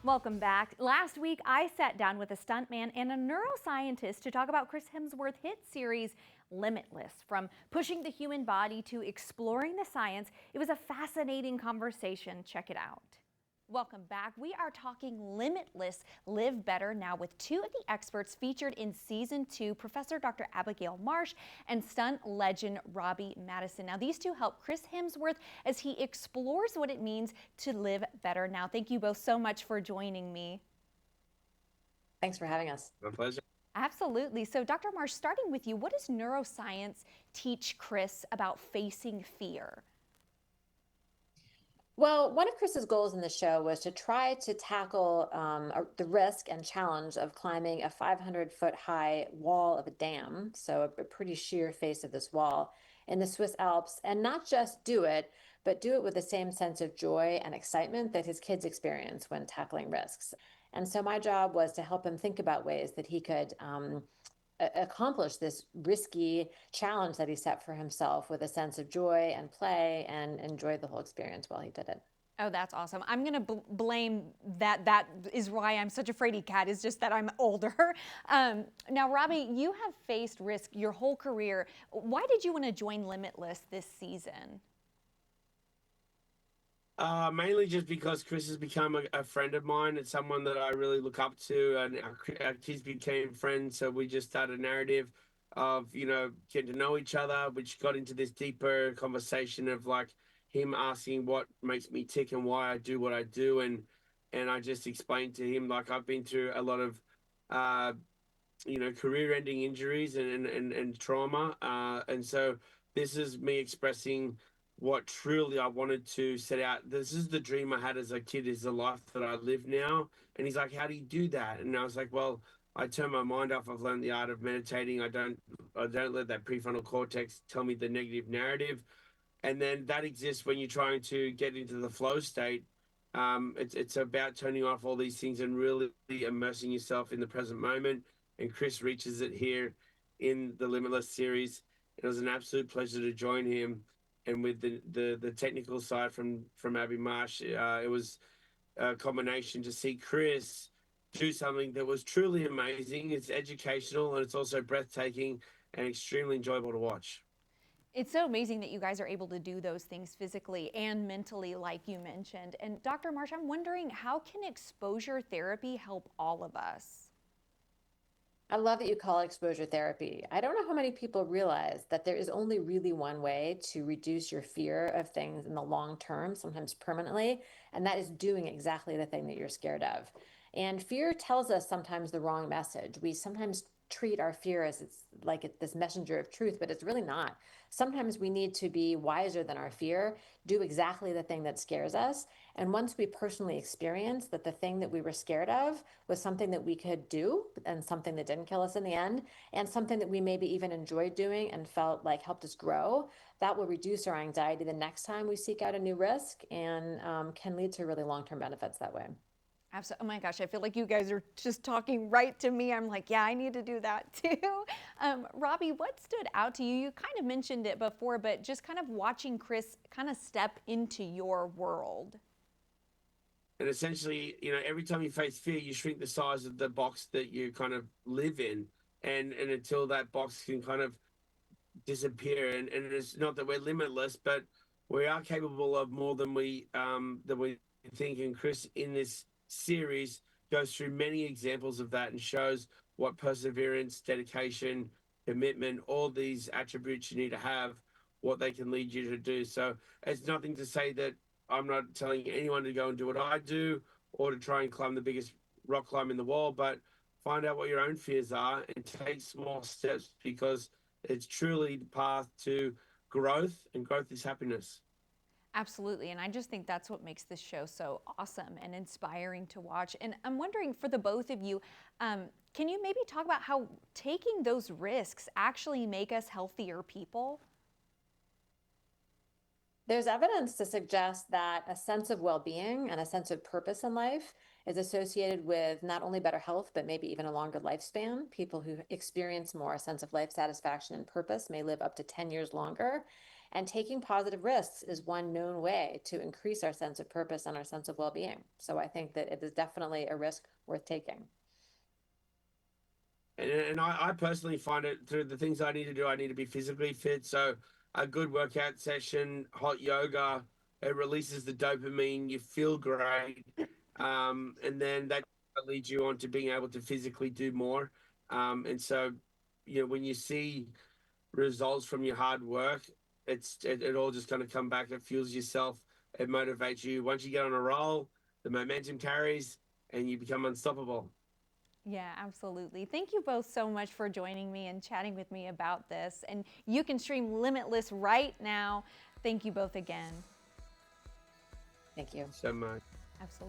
Welcome back. Last week, I sat down with a stuntman and a neuroscientist to talk about Chris Hemsworth's hit series, Limitless. From pushing the human body to exploring the science, it was a fascinating conversation. Check it out. Welcome back. We are talking Limitless, Live Better Now with two of the experts featured in season 2, Professor Dr. Abigail Marsh and stunt legend Robbie Madison. Now, these two help Chris Hemsworth as he explores what it means to live better now. Thank you both so much for joining me. Thanks for having us. My pleasure. Absolutely. So, Dr. Marsh, starting with you, what does neuroscience teach Chris about facing fear? Well, one of Chris's goals in the show was to try to tackle the risk and challenge of climbing a 500-foot high wall of a dam, so a pretty sheer face of this wall in the Swiss Alps, and not just do it, but do it with the same sense of joy and excitement that his kids experience when tackling risks. And so my job was to help him think about ways that he could accomplish this risky challenge that he set for himself with a sense of joy and play and enjoy the whole experience while he did it. Oh, that's awesome. I'm going to blame that. That is why I'm such a fraidy cat, is just that I'm older. Now, Robbie, you have faced risk your whole career. Why did you want to join Limitless this season? Mainly just because Chris has become a friend of mine. It's someone that I really look up to, and our kids became friends. So we just started a narrative of, getting to know each other, which got into this deeper conversation of like him asking what makes me tick and why I do what I do. And I just explained to him, like, I've been through a lot of, uh, career ending injuries and trauma. And so this is me expressing what truly I wanted to set out. This is the dream I had as a kid, is the life that I live now. And he's like, how do you do that? And I was like, well, I turn my mind off. I've learned the art of meditating. I don't let that prefrontal cortex tell me the negative narrative. And then that exists when you're trying to get into the flow state. It's about turning off all these things and really immersing yourself in the present moment. And Chris reaches it here in the Limitless series. It was an absolute pleasure to join him. And with the technical side from Abby Marsh, it was a combination to see Chris do something that was truly amazing. It's educational and it's also breathtaking and extremely enjoyable to watch. It's so amazing that you guys are able to do those things physically and mentally, like you mentioned. And Dr. Marsh, I'm wondering, how can exposure therapy help all of us? I love that you call it exposure therapy. I don't know how many people realize that there is only really one way to reduce your fear of things in the long term, sometimes permanently, and that is doing exactly the thing that you're scared of. And fear tells us sometimes the wrong message. We sometimes treat our fear as it's like it's this messenger of truth, but it's really not. Sometimes we need to be wiser than our fear, do exactly the thing that scares us. And once we personally experience that the thing that we were scared of was something that we could do and something that didn't kill us in the end, and something that we maybe even enjoyed doing and felt like helped us grow, that will reduce our anxiety the next time we seek out a new risk and can lead to really long term benefits that way. Absolutely. Oh my gosh, I feel like you guys are just talking right to me. I'm like, yeah, I need to do that too. Robbie, what stood out to you? You kind of mentioned it before, but just kind of watching Chris kind of step into your world. And essentially, every time you face fear, you shrink the size of the box that you kind of live in, and until that box can kind of disappear. And it's not that we're limitless, but we are capable of more than we think. And Chris in this series goes through many examples of that and shows what perseverance, dedication, commitment, all these attributes you need to have, what they can lead you to do. So it's nothing to say that I'm not telling anyone to go and do what I do or to try and climb the biggest rock climb in the world, but find out what your own fears are and take small steps, because it's truly the path to growth, and growth is happiness. Absolutely. And I just think that's what makes this show so awesome and inspiring to watch. And I'm wondering, for the both of you, can you maybe talk about how taking those risks actually make us healthier people? There's evidence to suggest that a sense of well being and a sense of purpose in life is associated with not only better health, but maybe even a longer lifespan. People who experience more a sense of life satisfaction and purpose may live up to 10 years longer. And taking positive risks is one known way to increase our sense of purpose and our sense of well-being. So I think that it is definitely a risk worth taking. And I personally find it through the things I need to do, I need to be physically fit. So a good workout session, hot yoga, it releases the dopamine, you feel great. And then that leads you on to being able to physically do more. And so, when you see results from your hard work, it all just kind of come back. It fuels yourself. It motivates you. Once you get on a roll, the momentum carries and you become unstoppable. Yeah, absolutely. Thank you both so much for joining me and chatting with me about this. And you can stream Limitless right now. Thank you both again. Thank you So much. Absolutely.